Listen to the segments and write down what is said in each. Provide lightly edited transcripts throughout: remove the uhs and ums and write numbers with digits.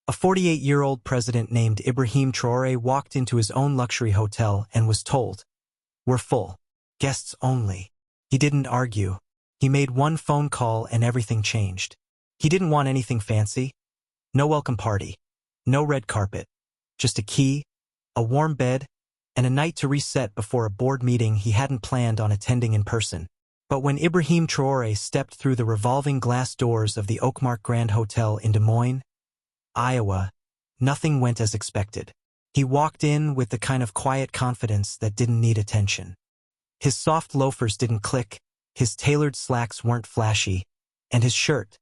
A 48-year-old president named Ibrahim Traoré walked into his own luxury hotel and was told, "We're full. Guests only." He didn't argue. He made one phone call and everything changed. He didn't want anything fancy. No welcome party. No red carpet. Just a key, a warm bed, and a night to reset before a board meeting he hadn't planned on attending in person. But when Ibrahim Traoré stepped through the revolving glass doors of the Oakmark Grand Hotel in Des Moines, Iowa, nothing went as expected. He walked in with the kind of quiet confidence that didn't need attention. His soft loafers didn't click, his tailored slacks weren't flashy, and his shirt,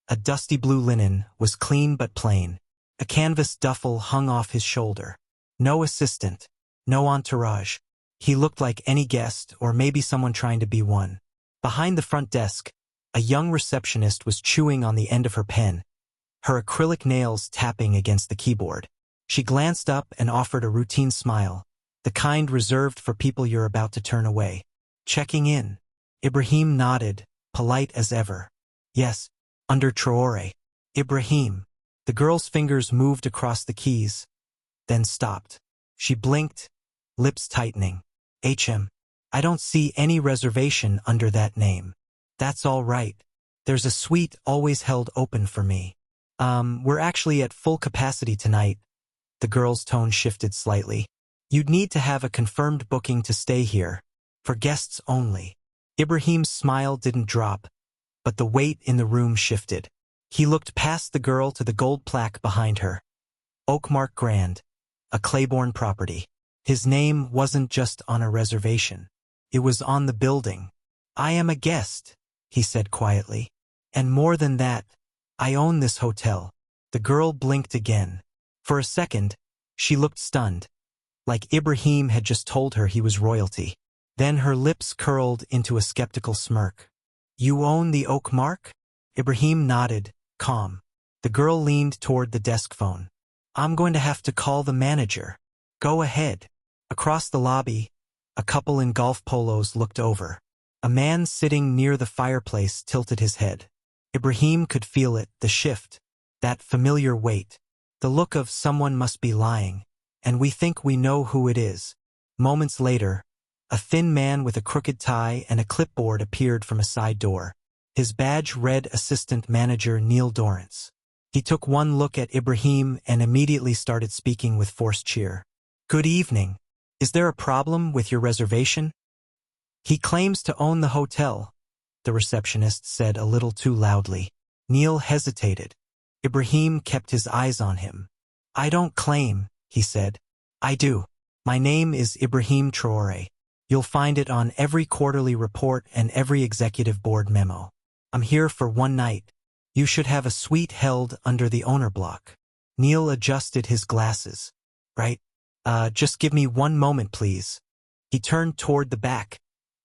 a dusty blue linen, was clean but plain. A canvas duffel hung off his shoulder. No assistant, no entourage. He looked like any guest, or maybe someone trying to be one. Behind the front desk, a young receptionist was chewing on the end of her pen, her acrylic nails tapping against the keyboard. She glanced up and offered a routine smile, the kind reserved for people you're about to turn away. "Checking in." Ibrahim nodded, polite as ever. "Yes, under Traoré." "Ibrahim." The girl's fingers moved across the keys, then stopped. She blinked, lips tightening. I don't see any reservation under that name." "That's all right. There's a suite always held open for me." We're actually at full capacity tonight." The girl's tone shifted slightly. "You'd need to have a confirmed booking to stay here. For guests only." Ibrahim's smile didn't drop, but the weight in the room shifted. He looked past the girl to the gold plaque behind her. Oakmark Grand, a Claiborne property. His name wasn't just on a reservation. It was on the building. "I am a guest," he said quietly. "And more than that, I own this hotel." The girl blinked again. For a second, she looked stunned, like Ibrahim had just told her he was royalty. Then her lips curled into a skeptical smirk. "You own the Oakmark?" Ibrahim nodded, calm. The girl leaned toward the desk phone. "I'm going to have to call the manager." "Go ahead." Across the lobby, a couple in golf polos looked over. A man sitting near the fireplace tilted his head. Ibrahim could feel it, the shift, that familiar weight, the look of someone must be lying, and we think we know who it is. Moments later, a thin man with a crooked tie and a clipboard appeared from a side door. His badge read Assistant Manager Neil Dorrance. He took one look at Ibrahim and immediately started speaking with forced cheer. "Good evening. Is there a problem with your reservation?" "He claims to own the hotel," the receptionist said a little too loudly. Neil hesitated. Ibrahim kept his eyes on him. "I don't claim," he said. "I do. My name is Ibrahim Traoré. You'll find it on every quarterly report and every executive board memo. I'm here for one night. You should have a suite held under the owner block." Neil adjusted his glasses. "Right. Just give me one moment, please." He turned toward the back,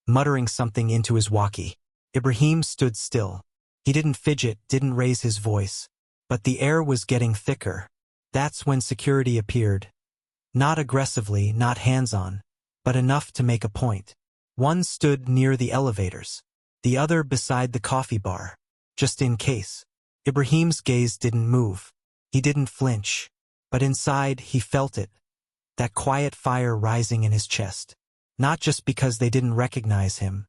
muttering something into his walkie. Ibrahim stood still. He didn't fidget, didn't raise his voice. But the air was getting thicker. That's when security appeared. Not aggressively, not hands-on, but enough to make a point. One stood near the elevators, the other beside the coffee bar, just in case. Ibrahim's gaze didn't move. He didn't flinch. But inside, he felt it. That quiet fire rising in his chest. Not just because they didn't recognize him,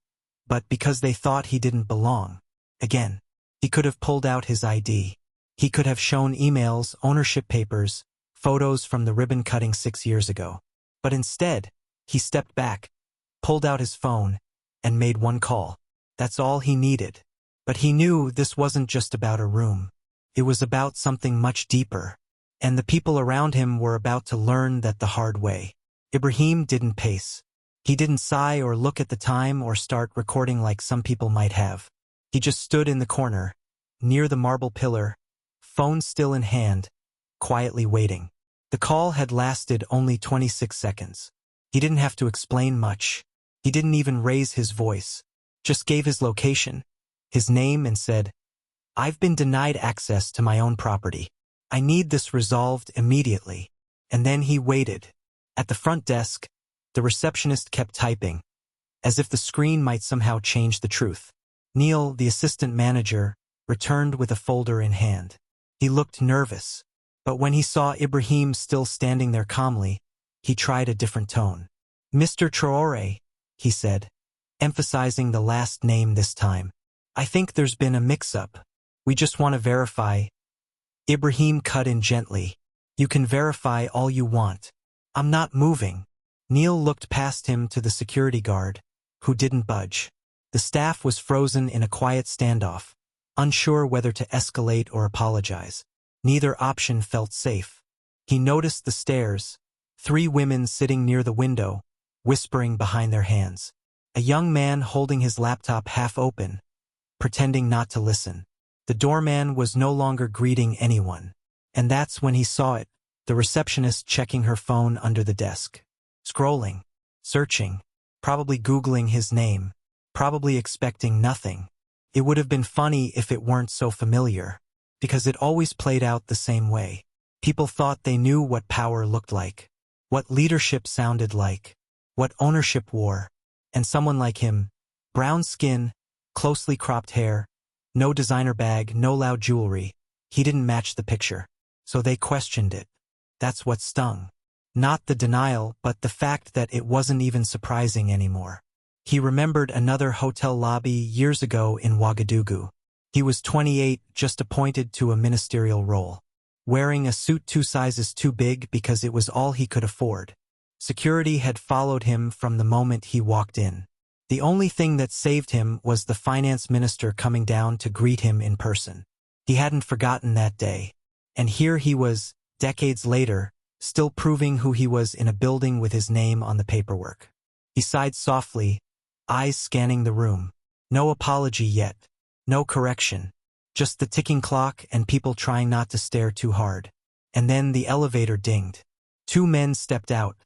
but because they thought he didn't belong. Again, he could have pulled out his ID. He could have shown emails, ownership papers, photos from the ribbon cutting 6 years ago. But instead, he stepped back, pulled out his phone, and made one call. That's all he needed. But he knew this wasn't just about a room. It was about something much deeper. And the people around him were about to learn that the hard way. Ibrahim didn't pace. He didn't sigh or look at the time or start recording like some people might have. He just stood in the corner, near the marble pillar, phone still in hand, quietly waiting. The call had lasted only 26 seconds. He didn't have to explain much. He didn't even raise his voice. Just gave his location, his name, and said, "I've been denied access to my own property. I need this resolved immediately." And then he waited. At the front desk, the receptionist kept typing, as if the screen might somehow change the truth. Neil, the assistant manager, returned with a folder in hand. He looked nervous, But when he saw Ibrahim still standing there calmly, he tried a different tone. "Mr. Traoré," he said, emphasizing the last name this time. "I think there's been a mix-up. We just want to verify." Ibrahim cut in gently. "You can verify all you want. I'm not moving." Neil looked past him to the security guard, who didn't budge. The staff was frozen in a quiet standoff, unsure whether to escalate or apologize. Neither option felt safe. He noticed the stairs, 3 women sitting near the window, whispering behind their hands. A young man holding his laptop half open, pretending not to listen. The doorman was no longer greeting anyone. And that's when he saw it, the receptionist checking her phone under the desk. Scrolling, searching, probably Googling his name, probably expecting nothing. It would have been funny if it weren't so familiar, because it always played out the same way. People thought they knew what power looked like, what leadership sounded like, what ownership wore, and someone like him, brown skin, closely cropped hair, no designer bag, no loud jewelry, he didn't match the picture. So they questioned it. That's what stung. Not the denial, but the fact that it wasn't even surprising anymore. He remembered another hotel lobby years ago in Ouagadougou. He was 28, just appointed to a ministerial role, wearing a suit 2 sizes too big because it was all he could afford. Security had followed him from the moment he walked in. The only thing that saved him was the finance minister coming down to greet him in person. He hadn't forgotten that day. And here he was, decades later, still proving who he was in a building with his name on the paperwork. He sighed softly, eyes scanning the room. No apology yet. No correction. Just the ticking clock and people trying not to stare too hard. And then the elevator dinged. 2 men stepped out.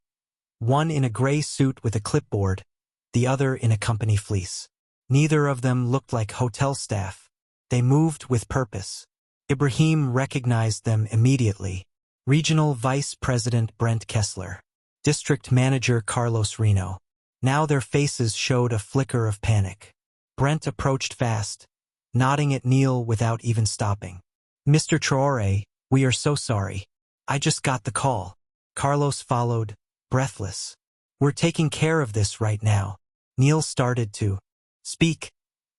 One in a gray suit with a clipboard, the other in a company fleece. Neither of them looked like hotel staff. They moved with purpose. Ibrahim recognized them immediately. Regional Vice President Brent Kessler. District Manager Carlos Reno. Now their faces showed a flicker of panic. Brent approached fast, nodding at Neil without even stopping. "Mr. Traoré, we are so sorry. I just got the call." Carlos followed, breathless. "We're taking care of this right now." Neil started to speak,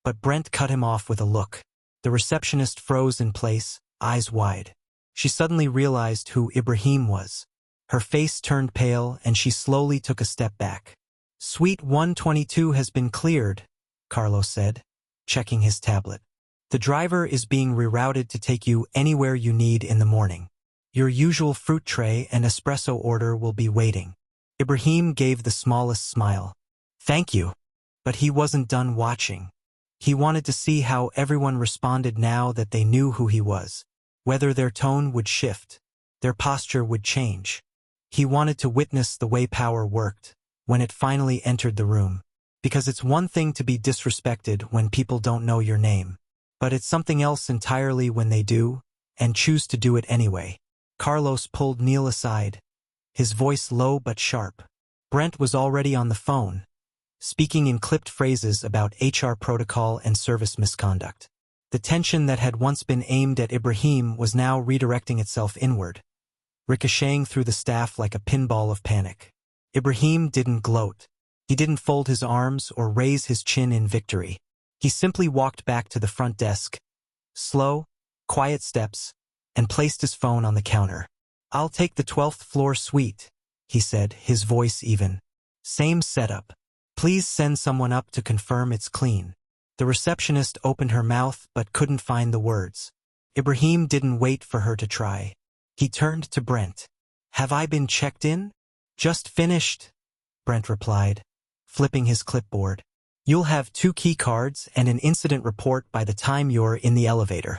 but Brent cut him off with a look. The receptionist froze in place, eyes wide. She suddenly realized who Ibrahim was. Her face turned pale and she slowly took a step back. "Suite 122 has been cleared," Carlos said, checking his tablet. "The driver is being rerouted to take you anywhere you need in the morning. Your usual fruit tray and espresso order will be waiting." Ibrahim gave the smallest smile. "Thank you." But he wasn't done watching. He wanted to see how everyone responded now that they knew who he was. Whether their tone would shift, their posture would change. He wanted to witness the way power worked when it finally entered the room. Because it's one thing to be disrespected when people don't know your name, but it's something else entirely when they do, and choose to do it anyway. Carlos pulled Neil aside, his voice low but sharp. Brent was already on the phone, speaking in clipped phrases about HR protocol and service misconduct. The tension that had once been aimed at Ibrahim was now redirecting itself inward, ricocheting through the staff like a pinball of panic. Ibrahim didn't gloat. He didn't fold his arms or raise his chin in victory. He simply walked back to the front desk, slow, quiet steps, and placed his phone on the counter. "I'll take the 12th floor suite," he said, his voice even. "Same setup. Please send someone up to confirm it's clean." The receptionist opened her mouth but couldn't find the words. Ibrahim didn't wait for her to try. He turned to Brent. "Have I been checked in?" "Just finished," Brent replied, flipping his clipboard. "You'll have 2 key cards and an incident report by the time you're in the elevator."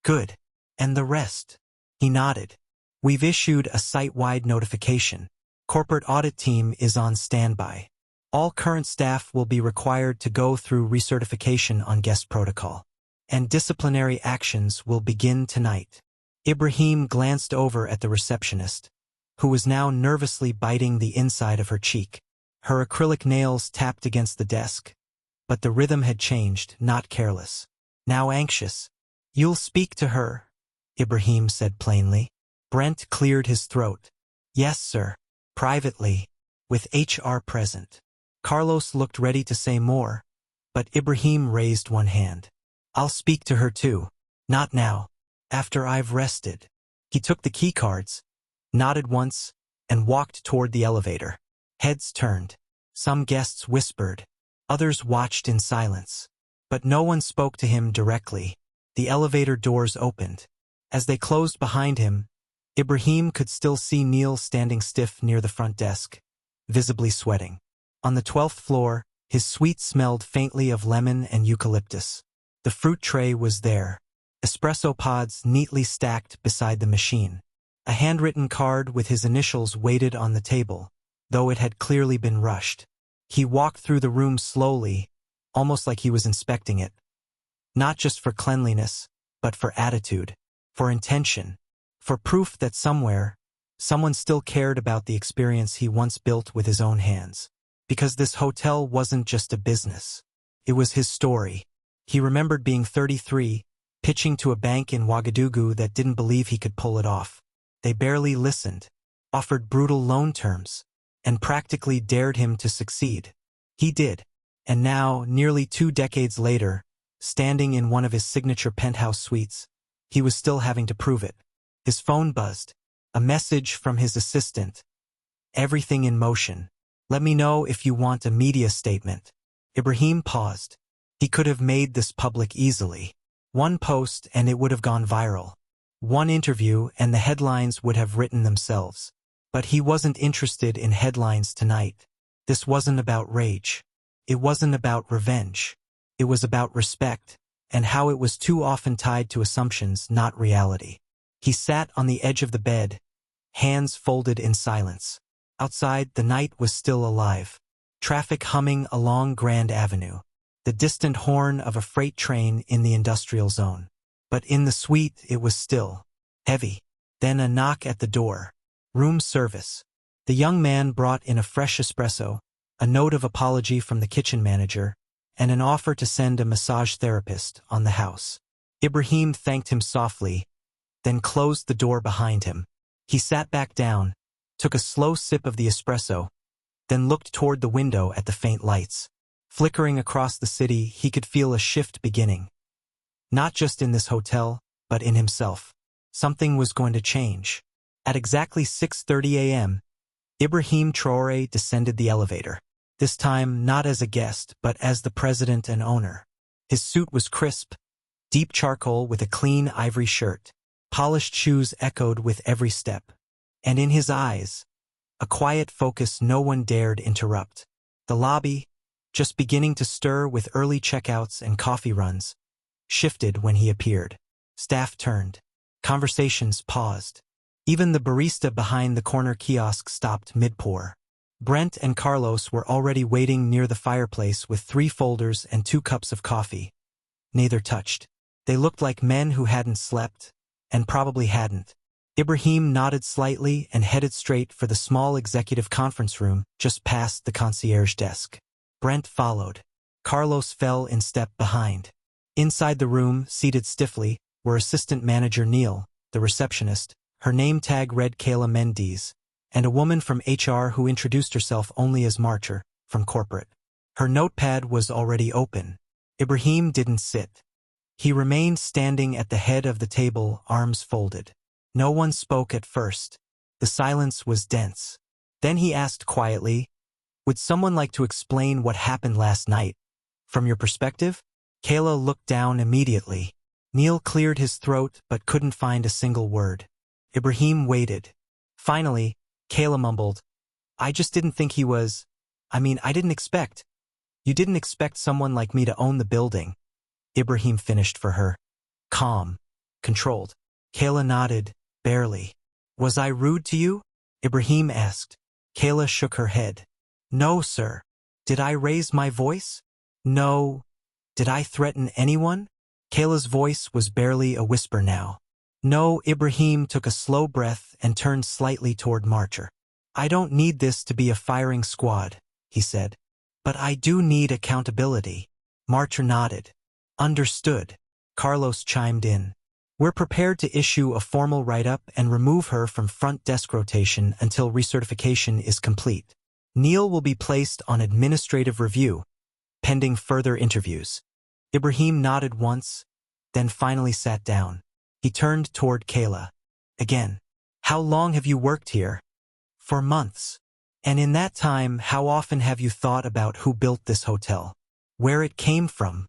"Good. And the rest?" He nodded. "We've issued a site-wide notification. Corporate audit team is on standby. All current staff will be required to go through recertification on guest protocol. And disciplinary actions will begin tonight." Ibrahim glanced over at the receptionist, who was now nervously biting the inside of her cheek. Her acrylic nails tapped against the desk, but the rhythm had changed, not careless. Now anxious. "You'll speak to her," Ibrahim said plainly. Brent cleared his throat. Yes, sir. Privately. With HR present. Carlos looked ready to say more, but Ibrahim raised one hand. I'll speak to her too. Not now. After I've rested. He took the key cards, nodded once, and walked toward the elevator. Heads turned. Some guests whispered. Others watched in silence. But no one spoke to him directly. The elevator doors opened. As they closed behind him, Ibrahim could still see Neil standing stiff near the front desk, visibly sweating. On the 12th floor, his suite smelled faintly of lemon and eucalyptus. The fruit tray was there, espresso pods neatly stacked beside the machine. A handwritten card with his initials waited on the table, though it had clearly been rushed. He walked through the room slowly, almost like he was inspecting it. Not just for cleanliness, but for attitude, for intention, for proof that somewhere, someone still cared about the experience he once built with his own hands. Because this hotel wasn't just a business. It was his story. He remembered being 33, pitching to a bank in Ouagadougou that didn't believe he could pull it off. They barely listened, offered brutal loan terms, and practically dared him to succeed. He did. And now, nearly 2 decades later, standing in one of his signature penthouse suites, he was still having to prove it. His phone buzzed. A message from his assistant. Everything in motion. Let me know if you want a media statement. Ibrahim paused. He could have made this public easily. One post and it would have gone viral. One interview and the headlines would have written themselves. But he wasn't interested in headlines tonight. This wasn't about rage. It wasn't about revenge. It was about respect, and how it was too often tied to assumptions, not reality. He sat on the edge of the bed, hands folded in silence. Outside, the night was still alive. Traffic humming along Grand Avenue. The distant horn of a freight train in the industrial zone. But in the suite, it was still. Heavy. Then a knock at the door. Room service. The young man brought in a fresh espresso, a note of apology from the kitchen manager, and an offer to send a massage therapist on the house. Ibrahim thanked him softly, then closed the door behind him. He sat back down, took a slow sip of the espresso, then looked toward the window at the faint lights. Flickering across the city, he could feel a shift beginning. Not just in this hotel, but in himself. Something was going to change. At exactly 6:30 a.m., Ibrahim Traoré descended the elevator. This time not as a guest, but as the president and owner. His suit was crisp, deep charcoal with a clean ivory shirt. Polished shoes echoed with every step. And in his eyes, a quiet focus no one dared interrupt. The lobby, just beginning to stir with early checkouts and coffee runs, shifted when he appeared. Staff turned. Conversations paused. Even the barista behind the corner kiosk stopped mid-pour. Brent and Carlos were already waiting near the fireplace with 3 folders and 2 cups of coffee. Neither touched. They looked like men who hadn't slept, and probably hadn't. Ibrahim nodded slightly and headed straight for the small executive conference room just past the concierge desk. Brent followed. Carlos fell in step behind. Inside the room, seated stiffly, were assistant manager Neil, the receptionist, her name tag read Kayla Mendes, and a woman from HR who introduced herself only as Marcher, from corporate. Her notepad was already open. Ibrahim didn't sit. He remained standing at the head of the table, arms folded. No one spoke at first. The silence was dense. Then he asked quietly, "Would someone like to explain what happened last night? From your perspective?" Kayla looked down immediately. Neil cleared his throat but couldn't find a single word. Ibrahim waited. Finally, Kayla mumbled, "I just didn't think he was... I didn't expect... You didn't expect someone like me to own the building." Ibrahim finished for her. Calm. Controlled. Kayla nodded, barely. "Was I rude to you?" Ibrahim asked. Kayla shook her head. "No, sir. Did I raise my voice? No. Did I threaten anyone?" Kayla's voice was barely a whisper now. "No." Ibrahim took a slow breath and turned slightly toward Marcher. "I don't need this to be a firing squad," he said. "But I do need accountability." Marcher nodded. "Understood." Carlos chimed in. We're prepared to issue a formal write-up and remove her from front desk rotation until recertification is complete. Neil will be placed on administrative review, pending further interviews. Ibrahim nodded once, then finally sat down. He turned toward Kayla. Again. How long have you worked here? For months. And in that time, how often have you thought about who built this hotel? Where it came from?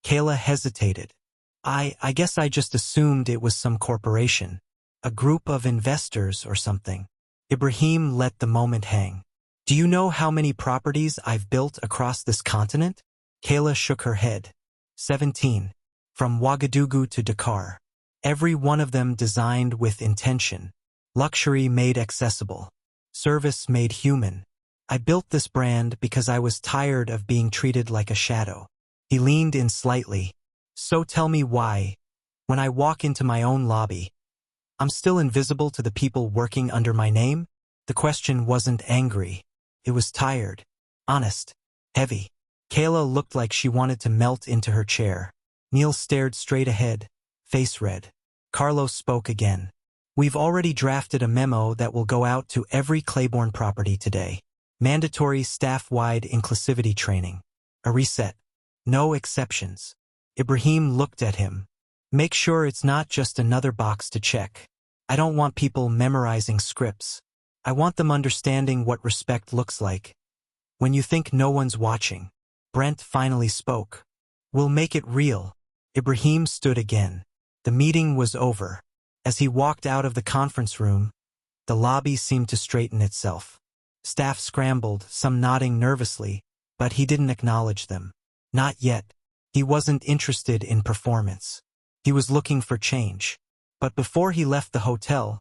Kayla hesitated. I guess I just assumed it was some corporation. A group of investors or something. Ibrahim let the moment hang. Do you know how many properties I've built across this continent? Kayla shook her head. 17. From Ouagadougou to Dakar. Every one of them designed with intention. Luxury made accessible. Service made human. I built this brand because I was tired of being treated like a shadow. He leaned in slightly. So tell me why, when I walk into my own lobby, I'm still invisible to the people working under my name? The question wasn't angry. It was tired, honest, heavy. Kayla looked like she wanted to melt into her chair. Neil stared straight ahead, face red. Carlos spoke again. We've already drafted a memo that will go out to every Claiborne property today. Mandatory staff-wide inclusivity training. A reset. No exceptions. Ibrahim looked at him. Make sure it's not just another box to check. I don't want people memorizing scripts. I want them understanding what respect looks like. When you think no one's watching. Brent finally spoke. We'll make it real. Ibrahim stood again. The meeting was over. As he walked out of the conference room, the lobby seemed to straighten itself. Staff scrambled, some nodding nervously, but he didn't acknowledge them. Not yet. He wasn't interested in performance. He was looking for change. But before he left the hotel,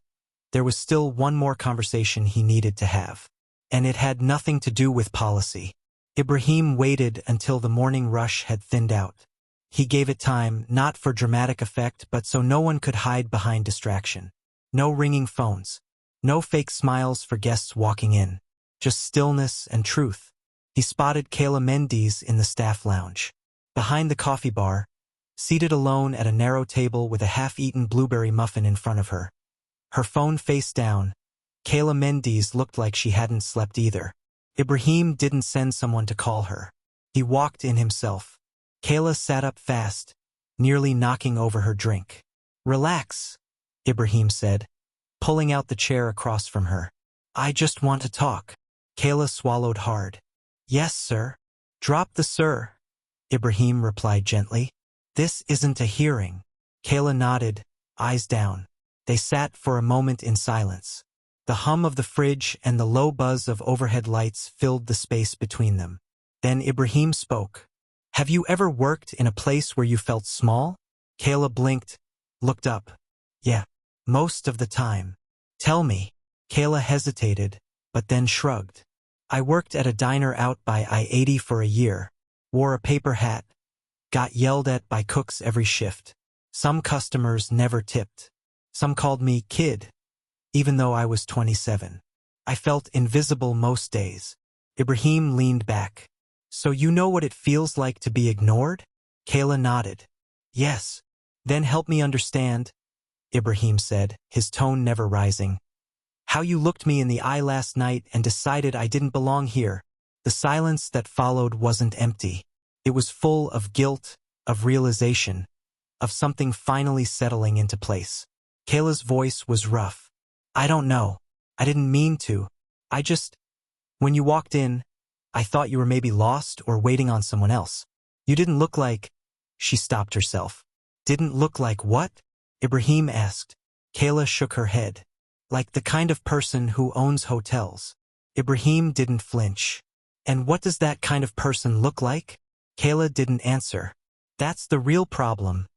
there was still one more conversation he needed to have. And it had nothing to do with policy. Ibrahim waited until the morning rush had thinned out. He gave it time, not for dramatic effect, but so no one could hide behind distraction. No ringing phones. No fake smiles for guests walking in. Just stillness and truth. He spotted Kayla Mendes in the staff lounge. Behind the coffee bar, seated alone at a narrow table with a half-eaten blueberry muffin in front of her. Her phone face down, Kayla Mendes looked like she hadn't slept either. Ibrahim didn't send someone to call her. He walked in himself. Kayla sat up fast, nearly knocking over her drink. Relax, Ibrahim said, pulling out the chair across from her. I just want to talk. Kayla swallowed hard. Yes, sir. Drop the sir. Ibrahim replied gently. This isn't a hearing. Kayla nodded, eyes down. They sat for a moment in silence. The hum of the fridge and the low buzz of overhead lights filled the space between them. Then Ibrahim spoke. Have you ever worked in a place where you felt small? Kayla blinked, looked up. Yeah, most of the time. Tell me. Kayla hesitated, but then shrugged. I worked at a diner out by I-80 for a year. Wore a paper hat, got yelled at by cooks every shift. Some customers never tipped. Some called me kid, even though I was 27. I felt invisible most days. Ibrahim leaned back. So you know what it feels like to be ignored? Kayla nodded. Yes. Then help me understand, Ibrahim said, his tone never rising. How you looked me in the eye last night and decided I didn't belong here. The silence that followed wasn't empty. It was full of guilt, of realization, of something finally settling into place. Kayla's voice was rough. I don't know. I didn't mean to. When you walked in, I thought you were maybe lost or waiting on someone else. You didn't look like... She stopped herself. Didn't look like what? Ibrahim asked. Kayla shook her head. Like the kind of person who owns hotels. Ibrahim didn't flinch. And what does that kind of person look like? Kayla didn't answer. That's the real problem,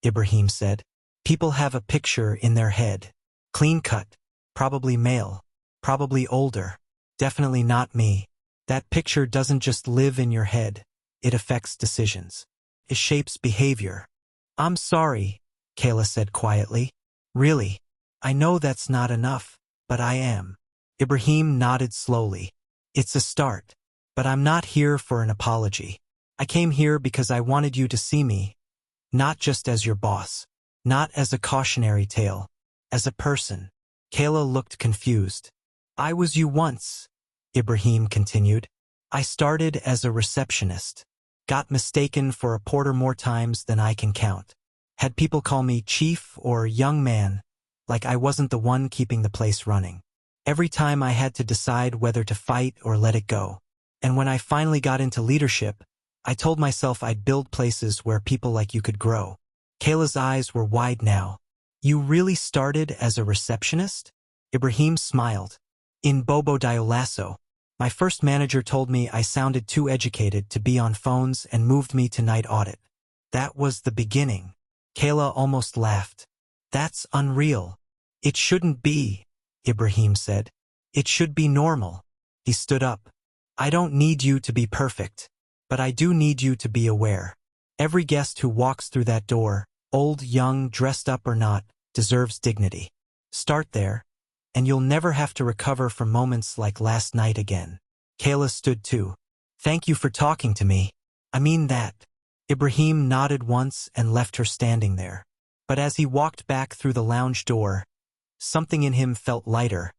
Ibrahim said. People have a picture in their head. Clean cut. Probably male. Probably older. Definitely not me. That picture doesn't just live in your head. It affects decisions. It shapes behavior. I'm sorry, Kayla said quietly. Really. I know that's not enough, but I am. Ibrahim nodded slowly. It's a start. But I'm not here for an apology. I came here because I wanted you to see me, not just as your boss. Not as a cautionary tale. As a person. Kayla looked confused. I was you once, Ibrahim continued. I started as a receptionist. Got mistaken for a porter more times than I can count. Had people call me chief or young man, like I wasn't the one keeping the place running. Every time I had to decide whether to fight or let it go. And when I finally got into leadership, I told myself I'd build places where people like you could grow. Kayla's eyes were wide now. You really started as a receptionist? Ibrahim smiled. In Bobo Dioulasso, my first manager told me I sounded too educated to be on phones and moved me to night audit. That was the beginning. Kayla almost laughed. That's unreal. It shouldn't be, Ibrahim said. It should be normal. He stood up. I don't need you to be perfect, but I do need you to be aware. Every guest who walks through that door, old, young, dressed up or not, deserves dignity. Start there, and you'll never have to recover from moments like last night again. Kayla stood too. Thank you for talking to me. I mean that. Ibrahim nodded once and left her standing there. But as he walked back through the lounge door, something in him felt lighter,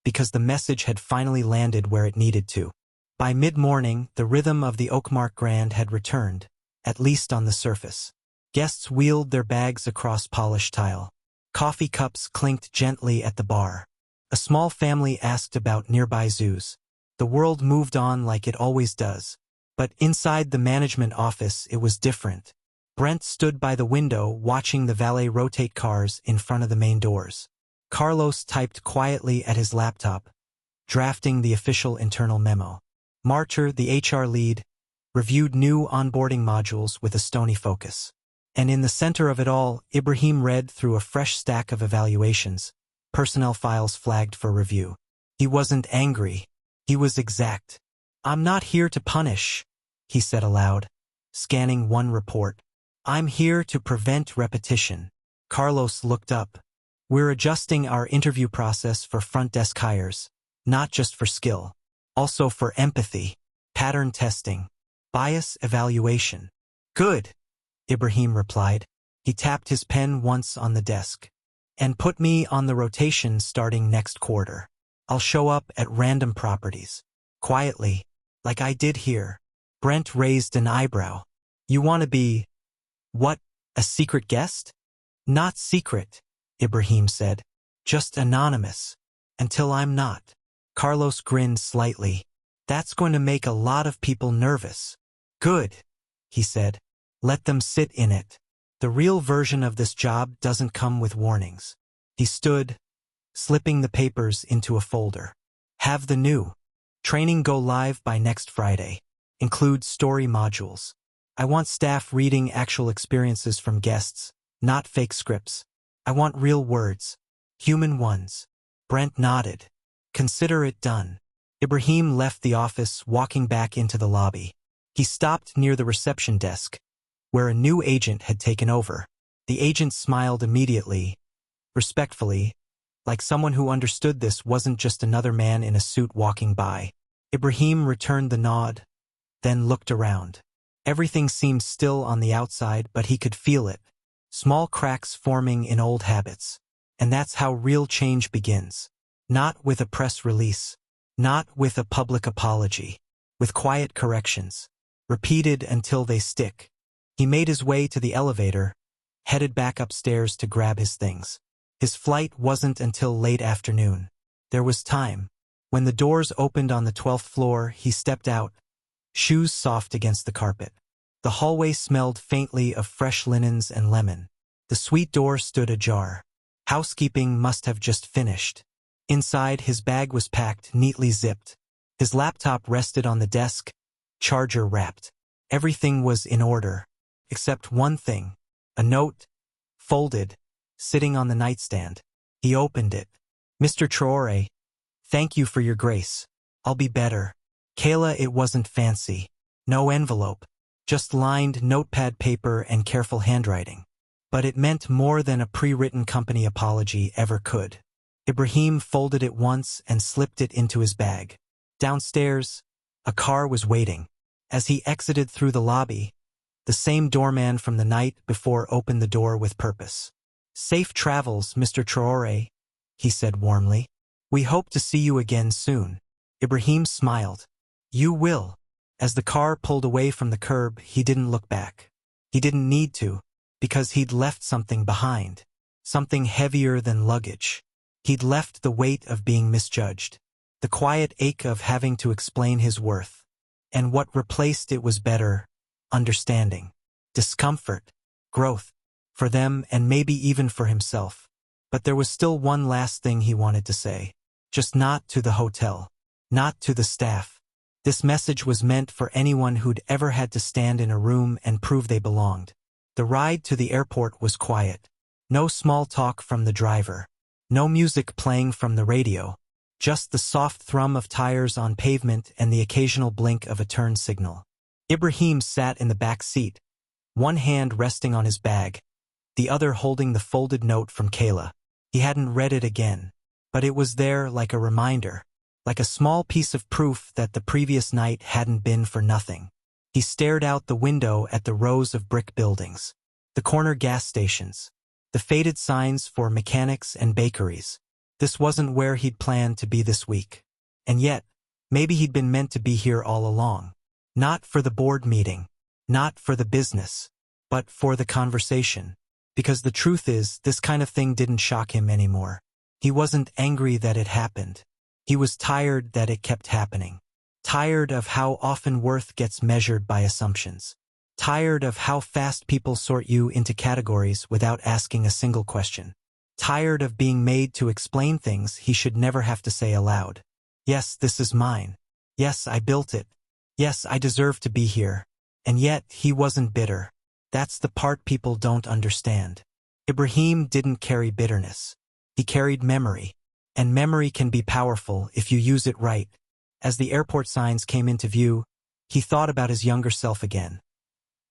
because the message had finally landed where it needed to. By mid-morning, the rhythm of the Oakmark Grand had returned, at least on the surface. Guests wheeled their bags across polished tile. Coffee cups clinked gently at the bar. A small family asked about nearby zoos. The world moved on like it always does. But inside the management office, it was different. Brent stood by the window watching the valet rotate cars in front of the main doors. Carlos typed quietly at his laptop, drafting the official internal memo. Marcher, the HR lead, reviewed new onboarding modules with a stony focus. And in the center of it all, Ibrahim read through a fresh stack of evaluations, personnel files flagged for review. He wasn't angry. He was exact. I'm not here to punish, he said aloud, scanning one report. I'm here to prevent repetition. Carlos looked up. We're adjusting our interview process for front desk hires, not just for skill, also for empathy, pattern testing, bias evaluation. Good, Ibrahim replied. He tapped his pen once on the desk. And put me on the rotation starting next quarter. I'll show up at random properties. Quietly, like I did here. Brent raised an eyebrow. You want to be, what, a secret guest? Not secret, Ibrahim said. Just anonymous. Until I'm not. Carlos grinned slightly. That's going to make a lot of people nervous. Good, he said. Let them sit in it. The real version of this job doesn't come with warnings. He stood, slipping the papers into a folder. Have the new training go live by next Friday. Include story modules. I want staff reading actual experiences from guests, not fake scripts. I want real words, human ones. Brent nodded. Consider it done. Ibrahim left the office, walking back into the lobby. He stopped near the reception desk, where a new agent had taken over. The agent smiled immediately, respectfully, like someone who understood this wasn't just another man in a suit walking by. Ibrahim returned the nod, then looked around. Everything seemed still on the outside, but he could feel it. Small cracks forming in old habits. And that's how real change begins. Not with a press release. Not with a public apology. With quiet corrections. Repeated until they stick. He made his way to the elevator, headed back upstairs to grab his things. His flight wasn't until late afternoon. There was time. When the doors opened on the 12th floor, he stepped out, shoes soft against the carpet. The hallway smelled faintly of fresh linens and lemon. The suite door stood ajar. Housekeeping must have just finished. Inside, his bag was packed, neatly zipped. His laptop rested on the desk, charger wrapped. Everything was in order, except one thing, a note, folded, sitting on the nightstand. He opened it. Mr. Traoré, thank you for your grace. I'll be better. Kayla, it wasn't fancy. No envelope. Just lined notepad paper and careful handwriting. But it meant more than a pre-written company apology ever could. Ibrahim folded it once and slipped it into his bag. Downstairs, a car was waiting. As he exited through the lobby, the same doorman from the night before opened the door with purpose. "Safe travels, Mr. Traoré," he said warmly. "We hope to see you again soon." Ibrahim smiled. "You will." As the car pulled away from the curb, he didn't look back. He didn't need to, because he'd left something behind. Something heavier than luggage. He'd left the weight of being misjudged. The quiet ache of having to explain his worth. And what replaced it was better understanding. Discomfort. Growth. For them and maybe even for himself. But there was still one last thing he wanted to say. Just not to the hotel. Not to the staff. This message was meant for anyone who'd ever had to stand in a room and prove they belonged. The ride to the airport was quiet. No small talk from the driver. No music playing from the radio. Just the soft thrum of tires on pavement and the occasional blink of a turn signal. Ibrahim sat in the back seat, one hand resting on his bag, the other holding the folded note from Kayla. He hadn't read it again, but it was there like a reminder, like a small piece of proof that the previous night hadn't been for nothing. He stared out the window at the rows of brick buildings, the corner gas stations, the faded signs for mechanics and bakeries. This wasn't where he'd planned to be this week. And yet, maybe he'd been meant to be here all along. Not for the board meeting, not for the business, but for the conversation. Because the truth is, this kind of thing didn't shock him anymore. He wasn't angry that it happened. He was tired that it kept happening. Tired of how often worth gets measured by assumptions. Tired of how fast people sort you into categories without asking a single question. Tired of being made to explain things he should never have to say aloud. Yes, this is mine. Yes, I built it. Yes, I deserve to be here. And yet, he wasn't bitter. That's the part people don't understand. Ibrahim didn't carry bitterness. He carried memory. And memory can be powerful if you use it right. As the airport signs came into view, he thought about his younger self again.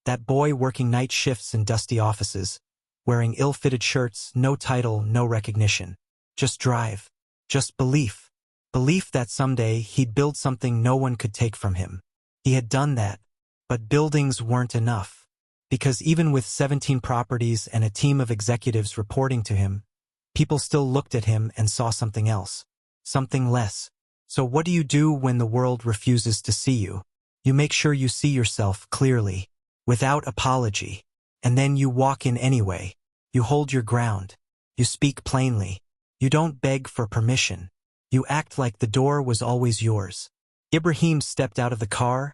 That boy working night shifts in dusty offices, wearing ill-fitted shirts, no title, no recognition. Just drive. Just belief. Belief that someday he'd build something no one could take from him. He had done that, but buildings weren't enough. Because even with 17 properties and a team of executives reporting to him, people still looked at him and saw something else. Something less. So what do you do when the world refuses to see you? You make sure you see yourself clearly, without apology. And then you walk in anyway. You hold your ground. You speak plainly. You don't beg for permission. You act like the door was always yours. Ibrahim stepped out of the car,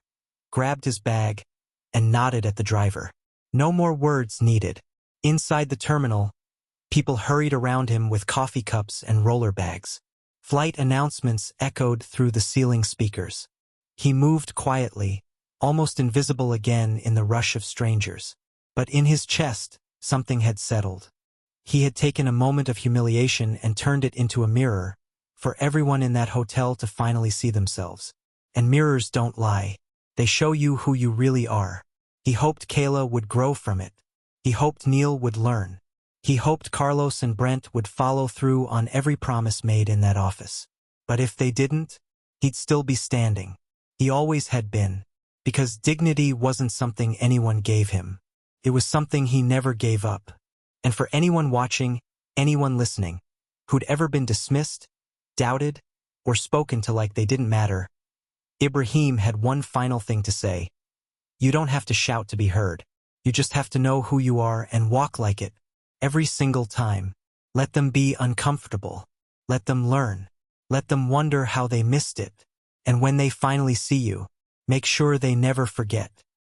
grabbed his bag, and nodded at the driver. No more words needed. Inside the terminal, people hurried around him with coffee cups and roller bags. Flight announcements echoed through the ceiling speakers. He moved quietly, almost invisible again in the rush of strangers. But in his chest, something had settled. He had taken a moment of humiliation and turned it into a mirror, for everyone in that hotel to finally see themselves. And mirrors don't lie. They show you who you really are. He hoped Kayla would grow from it. He hoped Neil would learn. He hoped Carlos and Brent would follow through on every promise made in that office. But if they didn't, he'd still be standing. He always had been. Because dignity wasn't something anyone gave him. It was something he never gave up. And for anyone watching, anyone listening, who'd ever been dismissed, doubted, or spoken to like they didn't matter, Ibrahim had one final thing to say. You don't have to shout to be heard. You just have to know who you are and walk like it. Every single time. Let them be uncomfortable. Let them learn. Let them wonder how they missed it. And when they finally see you, make sure they never forget.